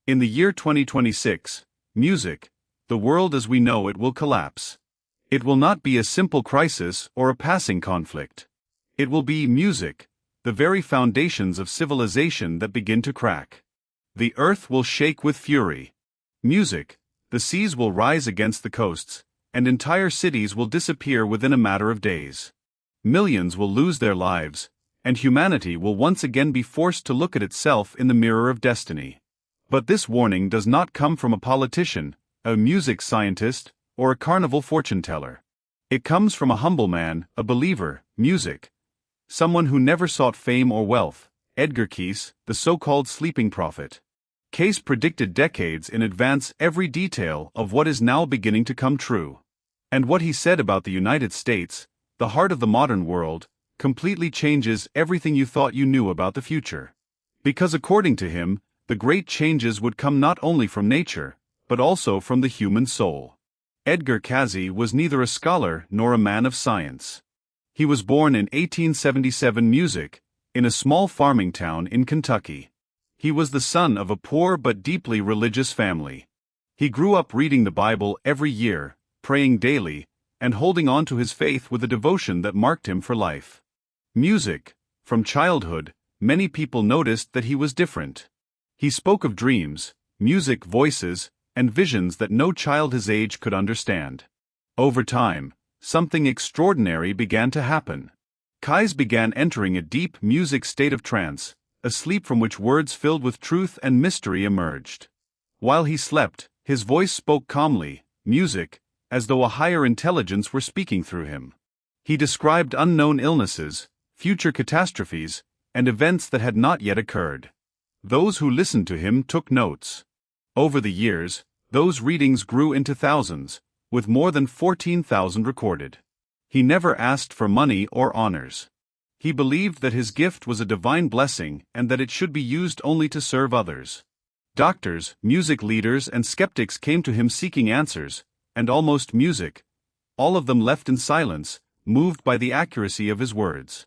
In the year 2026, music, the world as we know it will collapse. It will not be a simple crisis or a passing conflict. It will be music, the very foundations of civilization that begin to crack. The earth will shake with fury. Music, the seas will rise against the coasts, and entire cities will disappear within a matter of days. Millions will lose their lives, and humanity will once again be forced to look at itself in the mirror of destiny. But this warning does not come from a politician, a music scientist, or a carnival fortune teller. It comes from a humble man, a believer, music. Someone who never sought fame or wealth, Edgar Cayce, the so-called sleeping prophet. Cayce predicted decades in advance every detail of what is now beginning to come true. And what he said about the United States, the heart of the modern world, completely changes everything you thought you knew about the future. Because according to him, the great changes would come not only from nature, but also from the human soul. Edgar Cayce was neither a scholar nor a man of science. He was born in 1877 music, in a small farming town in Kentucky. He was the son of a poor but deeply religious family. He grew up reading the Bible every year, praying daily, and holding on to his faith with a devotion that marked him for life. Music, from childhood, many people noticed that he was different. He spoke of dreams, music voices, and visions that no child his age could understand. Over time, something extraordinary began to happen. Cayce began entering a deep music state of trance, a sleep from which words filled with truth and mystery emerged. While he slept, his voice spoke calmly, music, as though a higher intelligence were speaking through him. He described unknown illnesses, future catastrophes, and events that had not yet occurred. Those who listened to him took notes. Over the years, those readings grew into thousands, with more than 14,000 recorded. He never asked for money or honors. He believed that his gift was a divine blessing and that it should be used only to serve others. Doctors, music leaders, and skeptics came to him seeking answers, and almost music, all of them left in silence, moved by the accuracy of his words.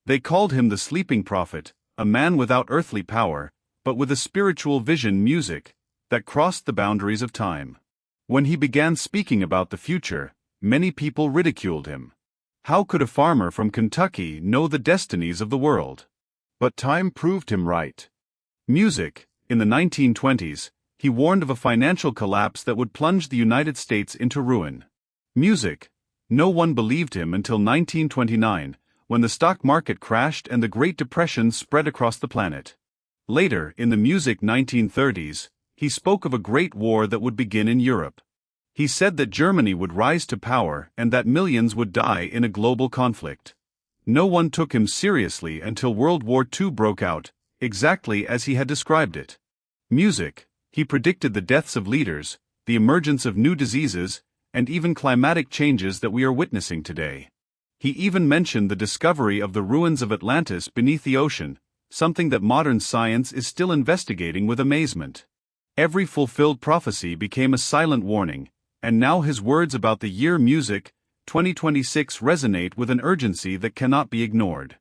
They called him the sleeping prophet, a man without earthly power, but with a spiritual vision, music, that crossed the boundaries of time. When he began speaking about the future, many people ridiculed him. How could a farmer from Kentucky know the destinies of the world? But time proved him right. Music, in the 1920s, he warned of a financial collapse that would plunge the United States into ruin. Music, no one believed him until 1929, when the stock market crashed and the Great Depression spread across the planet. Later, in the music 1930s, he spoke of a great war that would begin in Europe. He said that Germany would rise to power and that millions would die in a global conflict. No one took him seriously until World War II broke out, exactly as he had described it. Music, he predicted the deaths of leaders, the emergence of new diseases, and even climatic changes that we are witnessing today. He even mentioned the discovery of the ruins of Atlantis beneath the ocean, something that modern science is still investigating with amazement. Every fulfilled prophecy became a silent warning, and now his words about the year music 2026 resonate with an urgency that cannot be ignored.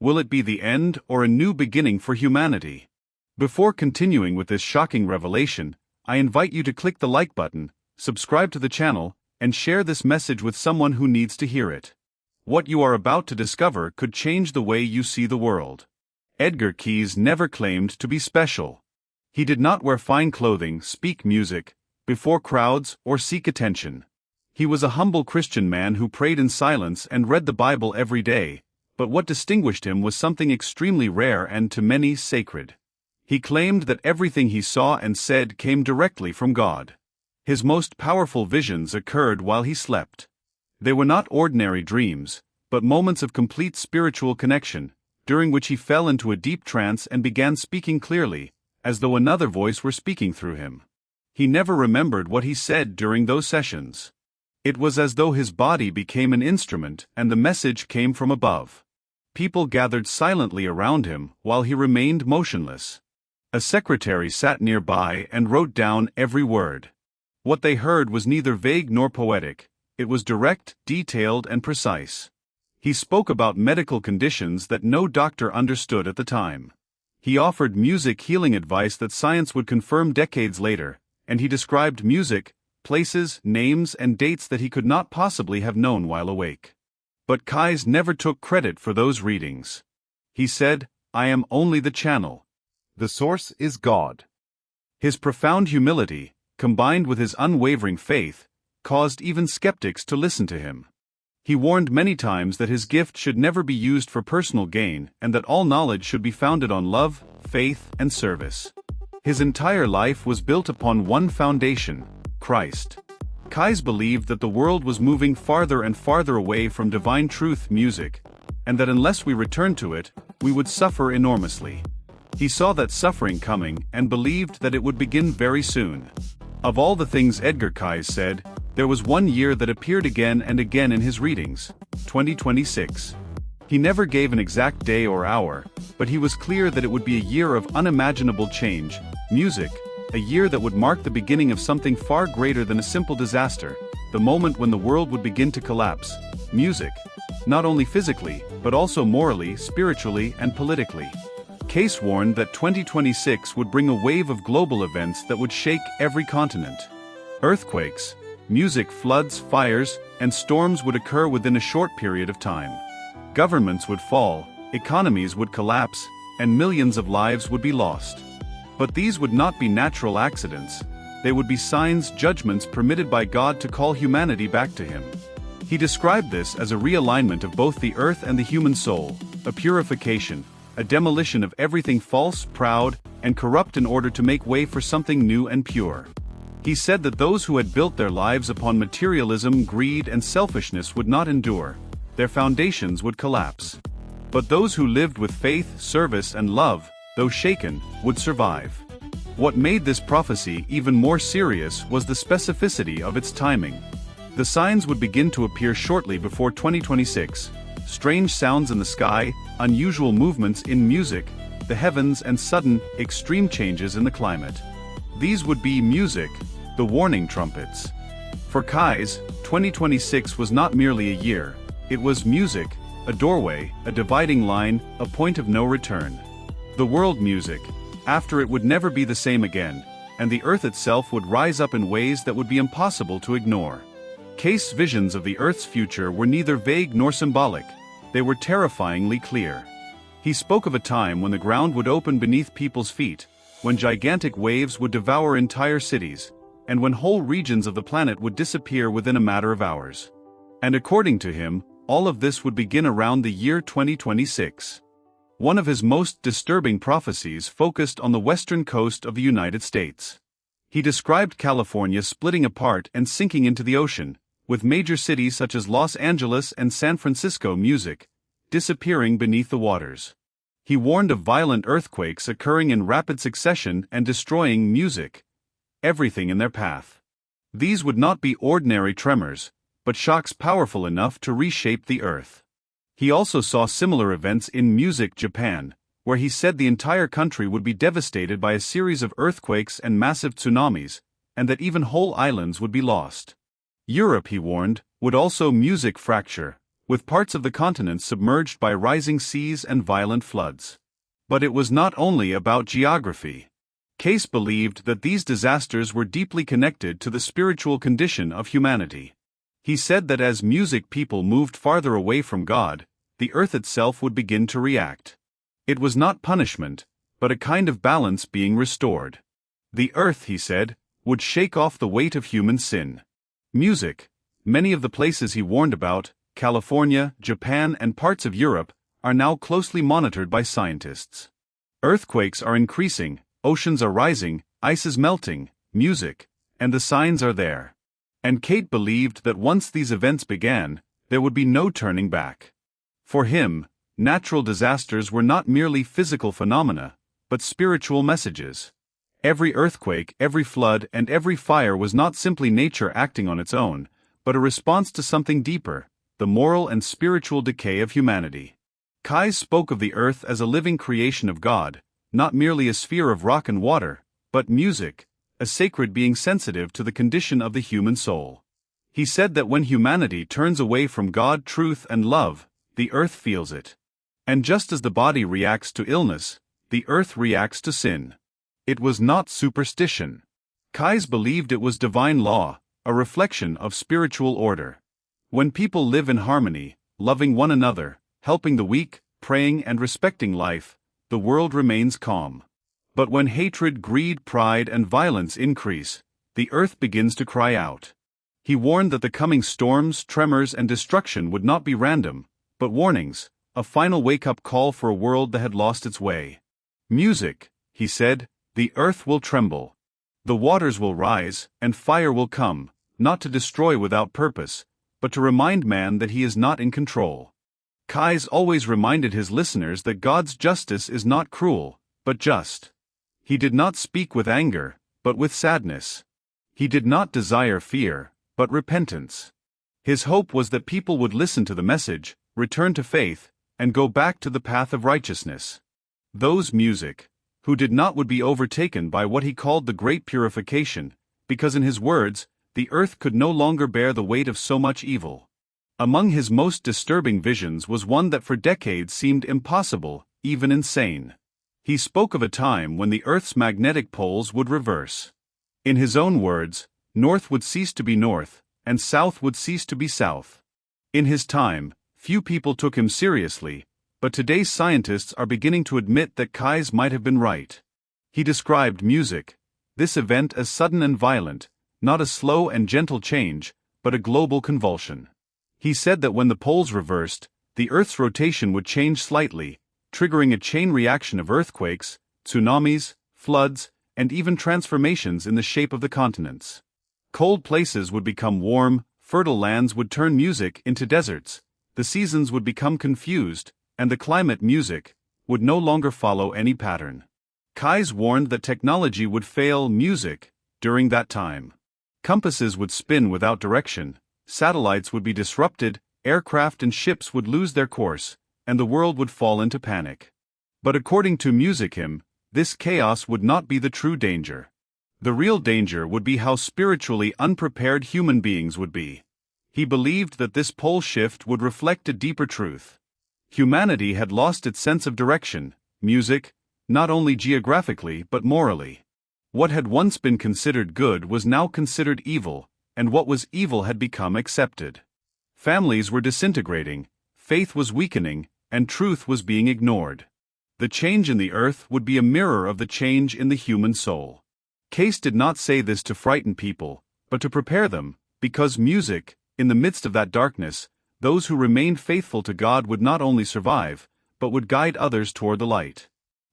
Will it be the end or a new beginning for humanity? Before continuing with this shocking revelation, I invite you to click the like button, subscribe to the channel, and share this message with someone who needs to hear it. What you are about to discover could change the way you see the world. Edgar Cayce never claimed to be special. He did not wear fine clothing, speak music, before crowds, or seek attention. He was a humble Christian man who prayed in silence and read the Bible every day, but what distinguished him was something extremely rare and to many sacred. He claimed that everything he saw and said came directly from God. His most powerful visions occurred while he slept. They were not ordinary dreams, but moments of complete spiritual connection, during which he fell into a deep trance and began speaking clearly, as though another voice were speaking through him. He never remembered what he said during those sessions. It was as though his body became an instrument and the message came from above. People gathered silently around him while he remained motionless. A secretary sat nearby and wrote down every word. What they heard was neither vague nor poetic, it was direct, detailed, and precise. He spoke about medical conditions that no doctor understood at the time. He offered music healing advice that science would confirm decades later, and he described music, places, names, and dates that he could not possibly have known while awake. But Cayce never took credit for those readings. He said, "I am only the channel. The source is God." His profound humility, combined with his unwavering faith, caused even skeptics to listen to him. He warned many times that his gift should never be used for personal gain and that all knowledge should be founded on love, faith, and service. His entire life was built upon one foundation: Christ. Cayce believed that the world was moving farther and farther away from divine truth, music, and that unless we returned to it, we would suffer enormously. He saw that suffering coming and believed that it would begin very soon. Of all the things Edgar Cayce said, there was one year that appeared again and again in his readings: 2026. He never gave an exact day or hour, but he was clear that it would be a year of unimaginable change, music, a year that would mark the beginning of something far greater than a simple disaster, the moment when the world would begin to collapse, music, not only physically, but also morally, spiritually, and politically. Cayce warned that 2026 would bring a wave of global events that would shake every continent. Earthquakes, music, floods, fires, and storms would occur within a short period of time. Governments would fall, economies would collapse, and millions of lives would be lost. But these would not be natural accidents. They would be signs, judgments permitted by God to call humanity back to Him. He described this as a realignment of both the earth and the human soul, a purification, a demolition of everything false, proud, and corrupt in order to make way for something new and pure. He said that those who had built their lives upon materialism, greed, and selfishness would not endure. Their foundations would collapse. But those who lived with faith, service, and love, though shaken, would survive. What made this prophecy even more serious was the specificity of its timing. The signs would begin to appear shortly before 2026. Strange sounds in the sky, unusual movements in music, the heavens, and sudden, extreme changes in the climate. These would be music, the warning trumpets. For Cayce, 2026 was not merely a year, it was music, a doorway, a dividing line, a point of no return. The world music, after it would never be the same again, and the earth itself would rise up in ways that would be impossible to ignore. Cayce's visions of the earth's future were neither vague nor symbolic. They were terrifyingly clear. He spoke of a time when the ground would open beneath people's feet, when gigantic waves would devour entire cities, and when whole regions of the planet would disappear within a matter of hours. And according to him, all of this would begin around the year 2026. One of his most disturbing prophecies focused on the western coast of the United States. He described California splitting apart and sinking into the ocean, with major cities such as Los Angeles and San Francisco music disappearing beneath the waters. He warned of violent earthquakes occurring in rapid succession and destroying music, everything in their path. These would not be ordinary tremors, but shocks powerful enough to reshape the earth. He also saw similar events in music Japan, where he said the entire country would be devastated by a series of earthquakes and massive tsunamis, and that even whole islands would be lost. Europe, he warned, would also music fracture, with parts of the continent submerged by rising seas and violent floods. But it was not only about geography. Cayce believed that these disasters were deeply connected to the spiritual condition of humanity. He said that as music people moved farther away from God, the earth itself would begin to react. It was not punishment, but a kind of balance being restored. The earth, he said, would shake off the weight of human sin. Music, many of the places he warned about, California, Japan, and parts of Europe, are now closely monitored by scientists. Earthquakes are increasing, oceans are rising, ice is melting, music, and the signs are there. And Cayce believed that once these events began, there would be no turning back. For him, natural disasters were not merely physical phenomena, but spiritual messages. Every earthquake, every flood, and every fire was not simply nature acting on its own, but a response to something deeper, the moral and spiritual decay of humanity. Cayce spoke of the earth as a living creation of God, not merely a sphere of rock and water, but music, a sacred being sensitive to the condition of the human soul. He said that when humanity turns away from God, truth, and love, the earth feels it. And just as the body reacts to illness, the earth reacts to sin. It was not superstition. Cayce believed it was divine law, a reflection of spiritual order. When people live in harmony, loving one another, helping the weak, praying and respecting life, the world remains calm. But when hatred, greed, pride and violence increase, the earth begins to cry out. He warned that the coming storms, tremors and destruction would not be random, but warnings, a final wake-up call for a world that had lost its way. Music, he said, the earth will tremble. The waters will rise, and fire will come, not to destroy without purpose, but to remind man that he is not in control. Cayce always reminded his listeners that God's justice is not cruel, but just. He did not speak with anger, but with sadness. He did not desire fear, but repentance. His hope was that people would listen to the message, return to faith, and go back to the path of righteousness. Those music, who did not would be overtaken by what he called the great purification, because in his words, the earth could no longer bear the weight of so much evil. Among his most disturbing visions was one that for decades seemed impossible, even insane. He spoke of a time when the earth's magnetic poles would reverse. In his own words, north would cease to be north, and south would cease to be south. In his time, few people took him seriously, but today's scientists are beginning to admit that Cayce might have been right. He described music, this event as sudden and violent, not a slow and gentle change, but a global convulsion. He said that when the poles reversed, the Earth's rotation would change slightly, triggering a chain reaction of earthquakes, tsunamis, floods, and even transformations in the shape of the continents. Cold places would become warm, fertile lands would turn music into deserts, the seasons would become confused, and the climate music would no longer follow any pattern. Cayce warned that technology would fail music during that time. Compasses would spin without direction, satellites would be disrupted, aircraft and ships would lose their course, and the world would fall into panic. But according to Music Hymn, this chaos would not be the true danger. The real danger would be how spiritually unprepared human beings would be. He believed that this pole shift would reflect a deeper truth. Humanity had lost its sense of direction, music, not only geographically but morally. What had once been considered good was now considered evil, and what was evil had become accepted. Families were disintegrating, faith was weakening, and truth was being ignored. The change in the earth would be a mirror of the change in the human soul. Cayce did not say this to frighten people, but to prepare them, because music, in the midst of that darkness, those who remained faithful to God would not only survive, but would guide others toward the light.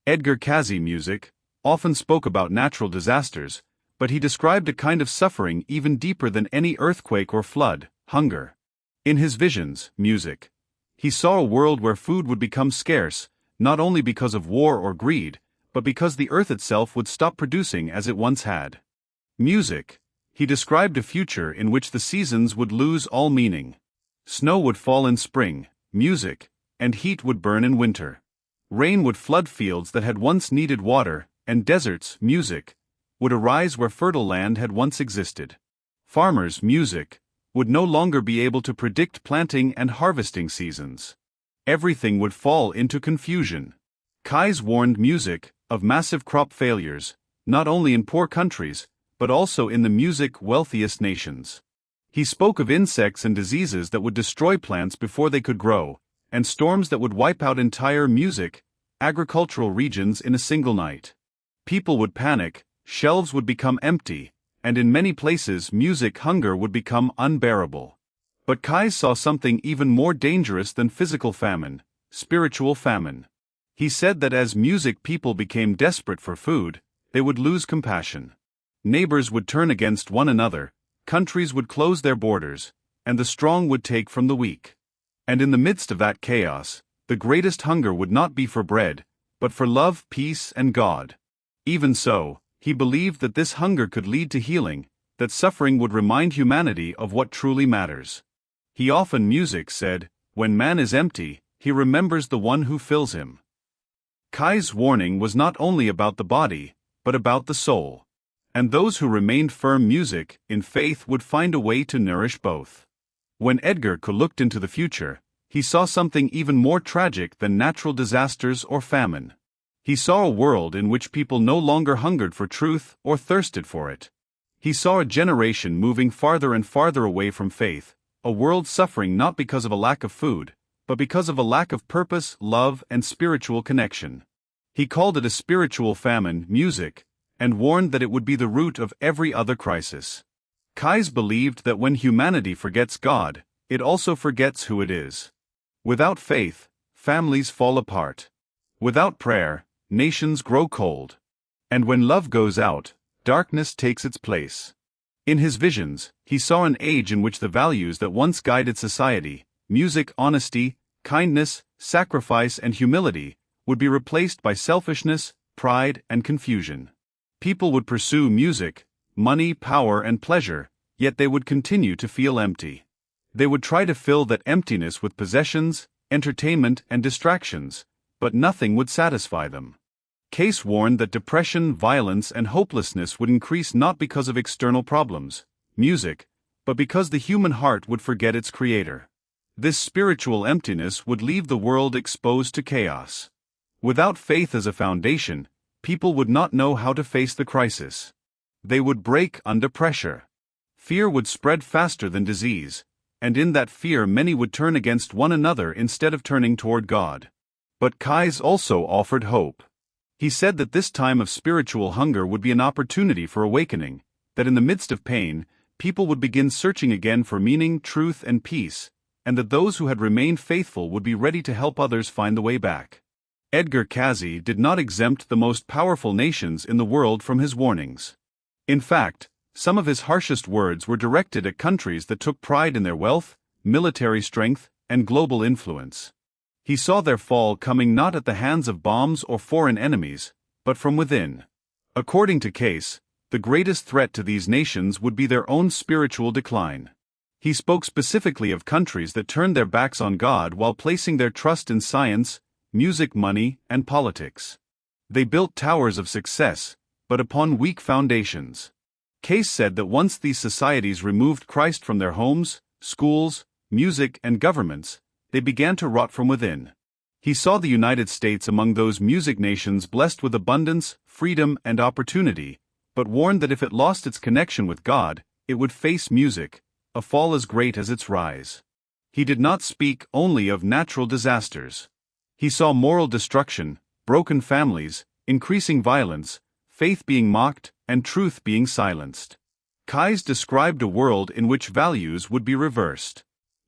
Edgar Cayce music often spoke about natural disasters, but he described a kind of suffering even deeper than any earthquake or flood, hunger. In his visions, music, he saw a world where food would become scarce, not only because of war or greed, but because the earth itself would stop producing as it once had. Music, he described a future in which the seasons would lose all meaning. Snow would fall in spring, music, and heat would burn in winter. Rain would flood fields that had once needed water, and deserts, music, would arise where fertile land had once existed. Farmers, music, would no longer be able to predict planting and harvesting seasons. Everything would fall into confusion. Cayce warned music of massive crop failures, not only in poor countries, but also in the music wealthiest nations. He spoke of insects and diseases that would destroy plants before they could grow, and storms that would wipe out entire music, agricultural regions in a single night. People would panic, shelves would become empty, and in many places music hunger would become unbearable. But Cayce saw something even more dangerous than physical famine, spiritual famine. He said that as music people became desperate for food, they would lose compassion. Neighbors would turn against one another, countries would close their borders, and the strong would take from the weak. And in the midst of that chaos, the greatest hunger would not be for bread, but for love, peace, and God. Even so, he believed that this hunger could lead to healing, that suffering would remind humanity of what truly matters. He often music said, when man is empty, he remembers the one who fills him. Cayce's warning was not only about the body, but about the soul. And those who remained firm music in faith would find a way to nourish both. When Edgar Cayce looked into the future, he saw something even more tragic than natural disasters or famine. He saw a world in which people no longer hungered for truth or thirsted for it. He saw a generation moving farther and farther away from faith, a world suffering not because of a lack of food, but because of a lack of purpose, love, and spiritual connection. He called it a spiritual famine, music, and warned that it would be the root of every other crisis. Cayce believed that when humanity forgets God, it also forgets who it is. Without faith, families fall apart. Without prayer, nations grow cold. And when love goes out, darkness takes its place. In his visions, he saw an age in which the values that once guided society, music, honesty, kindness, sacrifice, and humility, would be replaced by selfishness, pride, and confusion. People would pursue music, money, power, and pleasure, yet they would continue to feel empty. They would try to fill that emptiness with possessions, entertainment, and distractions, but nothing would satisfy them. Cayce warned that depression, violence, and hopelessness would increase not because of external problems, music, but because the human heart would forget its creator. This spiritual emptiness would leave the world exposed to chaos. Without faith as a foundation, people would not know how to face the crisis. They would break under pressure. Fear would spread faster than disease, and in that fear many would turn against one another instead of turning toward God. But Cayce also offered hope. He said that this time of spiritual hunger would be an opportunity for awakening, that in the midst of pain, people would begin searching again for meaning, truth, and peace, and that those who had remained faithful would be ready to help others find the way back. Edgar Cayce did not exempt the most powerful nations in the world from his warnings. In fact, some of his harshest words were directed at countries that took pride in their wealth, military strength, and global influence. He saw their fall coming not at the hands of bombs or foreign enemies, but from within. According to Cayce, the greatest threat to these nations would be their own spiritual decline. He spoke specifically of countries that turned their backs on God while placing their trust in science, music, money, and politics. They built towers of success, but upon weak foundations. Cayce said that once these societies removed Christ from their homes, schools, music, and governments, they began to rot from within. He saw the United States among those music nations blessed with abundance, freedom, and opportunity, but warned that if it lost its connection with God, it would face music, a fall as great as its rise. He did not speak only of natural disasters. He saw moral destruction, broken families, increasing violence, faith being mocked, and truth being silenced. Cayce described a world in which values would be reversed.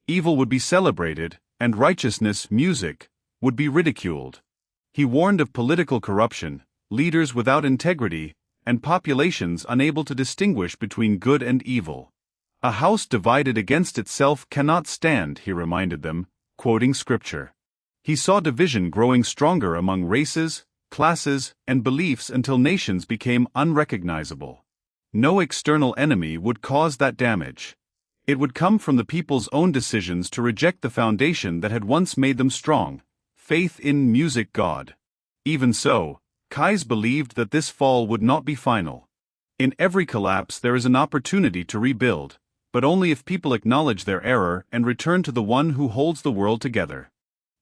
Evil would be celebrated, and righteousness, music, would be ridiculed. He warned of political corruption, leaders without integrity, and populations unable to distinguish between good and evil. A house divided against itself cannot stand, he reminded them, quoting scripture. He saw division growing stronger among races, classes, and beliefs until nations became unrecognizable. No external enemy would cause that damage. It would come from the people's own decisions to reject the foundation that had once made them strong, faith in music God. Even so, Cayce believed that this fall would not be final. In every collapse there is an opportunity to rebuild, but only if people acknowledge their error and return to the one who holds the world together.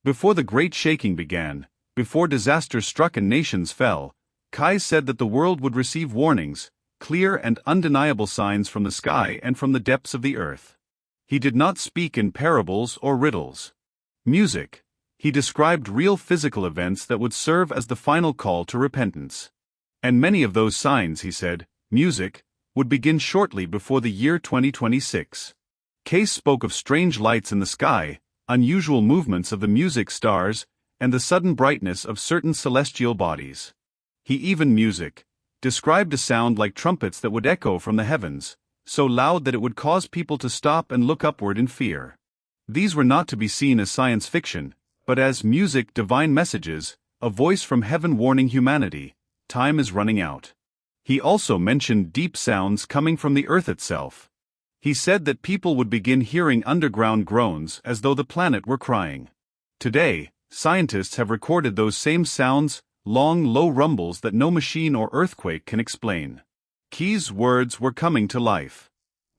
Before the great shaking began, before disasters struck and nations fell, Cayce said that the world would receive warnings, clear and undeniable signs from the sky and from the depths of the earth. He did not speak in parables or riddles. Music. He described real physical events that would serve as the final call to repentance. And many of those signs, he said, music, would begin shortly before the year 2026. Cayce spoke of strange lights in the sky, unusual movements of the music stars, and the sudden brightness of certain celestial bodies. He even described a sound like trumpets that would echo from the heavens, so loud that it would cause people to stop and look upward in fear. These were not to be seen as science fiction, but as music, divine messages, a voice from heaven warning humanity, time is running out. He also mentioned deep sounds coming from the earth itself. He said that people would begin hearing underground groans as though the planet were crying. Today, scientists have recorded those same sounds, long, low rumbles that no machine or earthquake can explain. Cayce's words were coming to life.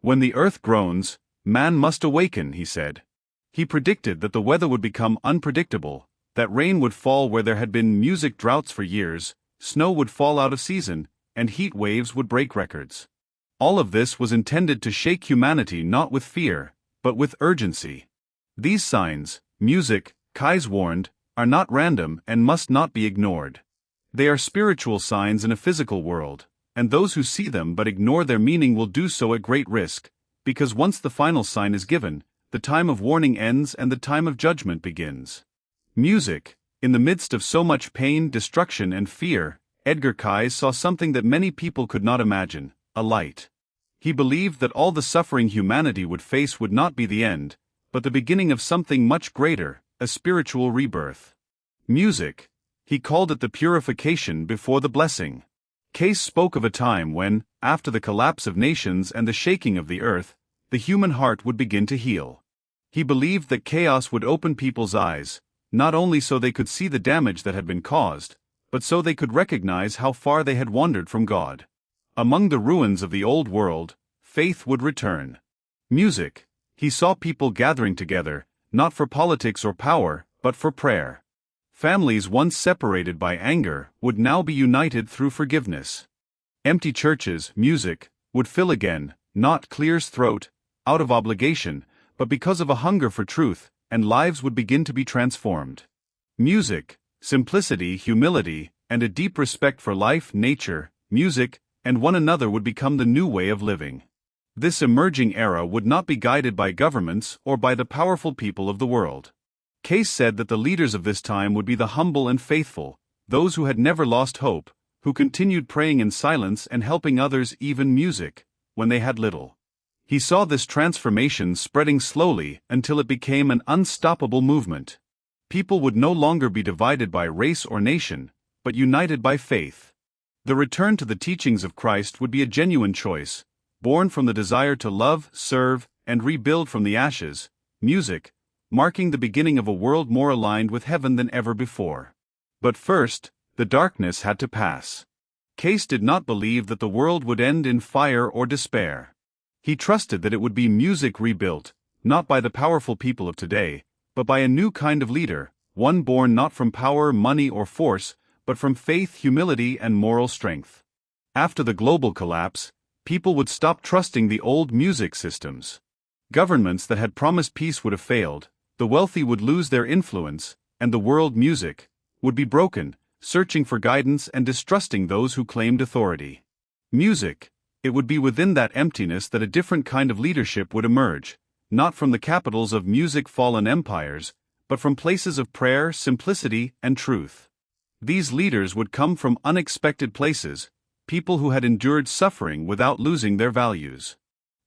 When the earth groans, man must awaken, he said. He predicted that the weather would become unpredictable, that rain would fall where there had been music droughts for years, snow would fall out of season, and heat waves would break records. All of this was intended to shake humanity not with fear, but with urgency. These signs, music, Cayce warned, are not random and must not be ignored. They are spiritual signs in a physical world, and those who see them but ignore their meaning will do so at great risk, because once the final sign is given, the time of warning ends and the time of judgment begins. Music. In the midst of so much pain, destruction, and fear, Edgar Cayce saw something that many people could not imagine: a light. He believed that all the suffering humanity would face would not be the end, but the beginning of something much greater, a spiritual rebirth. Music. He called it the purification before the blessing. Cayce spoke of a time when, after the collapse of nations and the shaking of the earth, the human heart would begin to heal. He believed that chaos would open people's eyes, not only so they could see the damage that had been caused, but so they could recognize how far they had wandered from God. Among the ruins of the old world, faith would return. Music. He saw people gathering together, not for politics or power, but for prayer. Families once separated by anger would now be united through forgiveness. Empty churches, music, would fill again, not clear's throat, out of obligation, but because of a hunger for truth, and lives would begin to be transformed. Music, simplicity, humility, and a deep respect for life, nature, music, and one another would become the new way of living. This emerging era would not be guided by governments or by the powerful people of the world. Cayce said that the leaders of this time would be the humble and faithful, those who had never lost hope, who continued praying in silence and helping others, even music, when they had little. He saw this transformation spreading slowly until it became an unstoppable movement. People would no longer be divided by race or nation, but united by faith. The return to the teachings of Christ would be a genuine choice, born from the desire to love, serve, and rebuild from the ashes. Music, marking the beginning of a world more aligned with heaven than ever before. But first, the darkness had to pass. Cayce did not believe that the world would end in fire or despair. He trusted that it would be music rebuilt, not by the powerful people of today, but by a new kind of leader, one born not from power, money, or force, but from faith, humility, and moral strength. After the global collapse, people would stop trusting the old music systems. Governments that had promised peace would have failed, the wealthy would lose their influence, and the world music would be broken, searching for guidance and distrusting those who claimed authority. Music. It would be within that emptiness that a different kind of leadership would emerge, not from the capitals of music-fallen empires, but from places of prayer, simplicity, and truth. These leaders would come from unexpected places, people who had endured suffering without losing their values.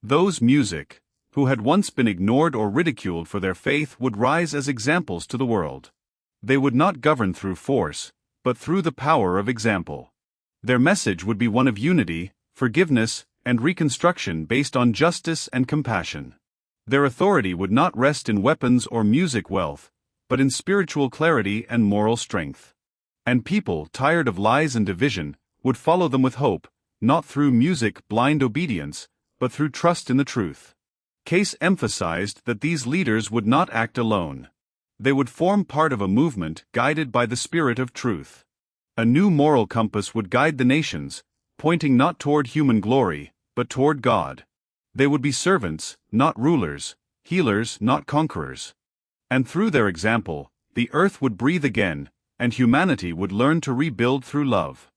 Those music, who had once been ignored or ridiculed for their faith, would rise as examples to the world. They would not govern through force, but through the power of example. Their message would be one of unity, forgiveness, and reconstruction based on justice and compassion. Their authority would not rest in weapons or music wealth, but in spiritual clarity and moral strength. And people, tired of lies and division, would follow them with hope, not through music, blind obedience, but through trust in the truth. Cayce emphasized that these leaders would not act alone. They would form part of a movement guided by the spirit of truth. A new moral compass would guide the nations, pointing not toward human glory, but toward God. They would be servants, not rulers, healers, not conquerors. And through their example, the earth would breathe again, and humanity would learn to rebuild through love.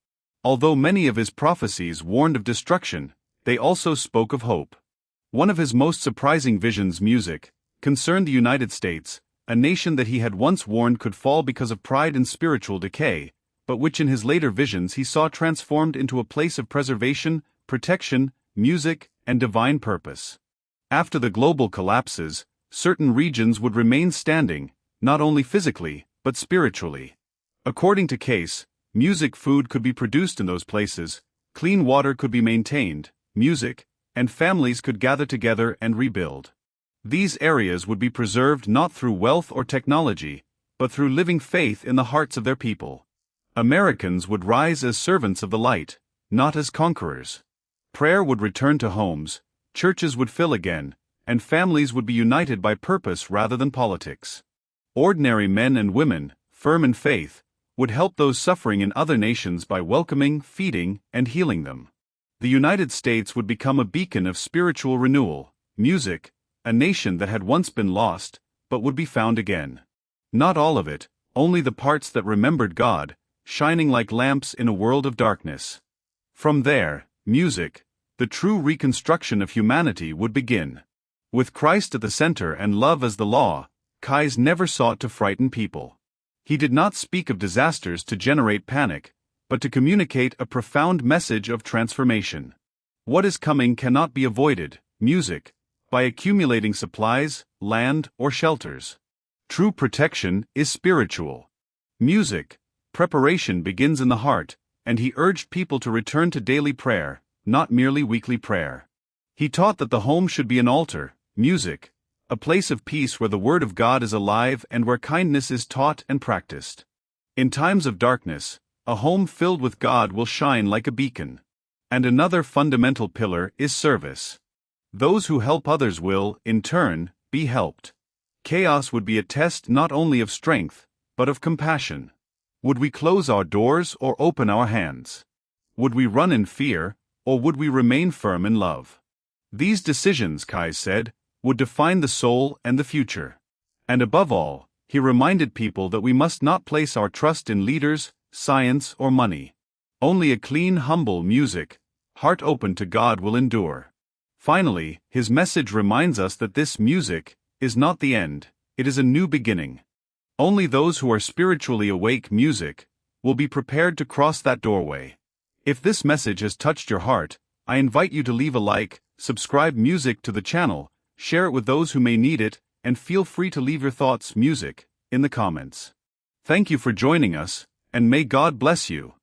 Although many of his prophecies warned of destruction, they also spoke of hope. One of his most surprising visions, music, concerned the United States, a nation that he had once warned could fall because of pride and spiritual decay, but which in his later visions he saw transformed into a place of preservation, protection, music, and divine purpose. After the global collapses, certain regions would remain standing, not only physically, but spiritually. According to Cayce, music food could be produced in those places, clean water could be maintained, music, and families could gather together and rebuild. These areas would be preserved not through wealth or technology, but through living faith in the hearts of their people. Americans would rise as servants of the light, not as conquerors. Prayer would return to homes, churches would fill again, and families would be united by purpose rather than politics. Ordinary men and women, firm in faith, would help those suffering in other nations by welcoming, feeding, and healing them. The United States would become a beacon of spiritual renewal, music, a nation that had once been lost, but would be found again. Not all of it, only the parts that remembered God, shining like lamps in a world of darkness. From there, music, the true reconstruction of humanity, would begin. With Christ at the center and love as the law, Cayce never sought to frighten people. He did not speak of disasters to generate panic, but to communicate a profound message of transformation. What is coming cannot be avoided, music, by accumulating supplies, land, or shelters. True protection is spiritual. Music, preparation begins in the heart, and he urged people to return to daily prayer, not merely weekly prayer. He taught that the home should be an altar, music, a place of peace where the Word of God is alive and where kindness is taught and practiced. In times of darkness, a home filled with God will shine like a beacon. And another fundamental pillar is service. Those who help others will, in turn, be helped. Chaos would be a test not only of strength, but of compassion. Would we close our doors or open our hands? Would we run in fear, or would we remain firm in love? These decisions, Cayce said, would define the soul and the future. And above all, he reminded people that we must not place our trust in leaders, science, or money. Only a clean, humble music, heart open to God, will endure. Finally, his message reminds us that this music is not the end, it is a new beginning. Only those who are spiritually awake, music, will be prepared to cross that doorway. If this message has touched your heart, I invite you to leave a like, subscribe music to the channel, share it with those who may need it, and feel free to leave your thoughts, music, in the comments. Thank you for joining us, and may God bless you.